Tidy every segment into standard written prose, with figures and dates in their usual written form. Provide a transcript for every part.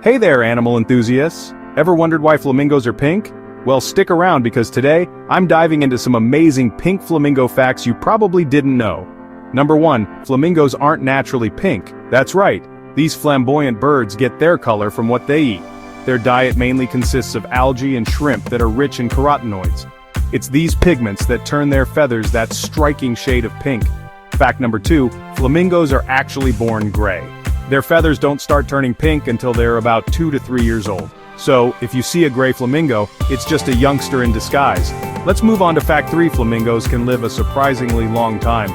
Hey there, animal enthusiasts! Ever wondered why flamingos are pink? Well, stick around because today, I'm diving into some amazing pink flamingo facts you probably didn't know. Number 1, flamingos aren't naturally pink. That's right, these flamboyant birds get their color from what they eat. Their diet mainly consists of algae and shrimp that are rich in carotenoids. It's these pigments that turn their feathers that striking shade of pink. Fact number 2, flamingos are actually born gray. Their feathers don't start turning pink until they're about 2 to 3 years old. So, if you see a gray flamingo, it's just a youngster in disguise. Let's move on to fact 3, flamingos can live a surprisingly long time.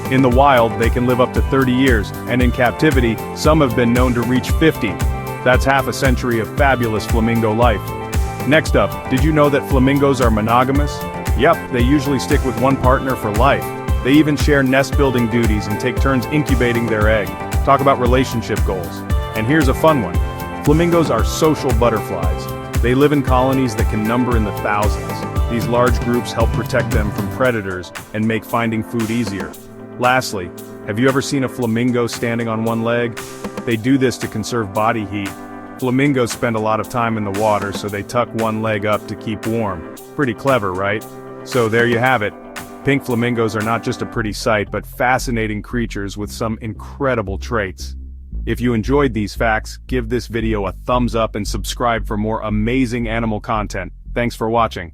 In the wild, they can live up to 30 years, and in captivity, some have been known to reach 50. That's half a century of fabulous flamingo life. Next up, did you know that flamingos are monogamous? Yep, they usually stick with one partner for life. They even share nest-building duties and take turns incubating their egg. Talk about relationship goals. And here's a fun one. Flamingos are social butterflies. They live in colonies that can number in the thousands. These large groups help protect them from predators and make finding food easier. Lastly, have you ever seen a flamingo standing on one leg? They do this to conserve body heat. Flamingos spend a lot of time in the water, so they tuck one leg up to keep warm. Pretty clever, right? So there you have it. Pink flamingos are not just a pretty sight, but fascinating creatures with some incredible traits. If you enjoyed these facts, give this video a thumbs up and subscribe for more amazing animal content. Thanks for watching.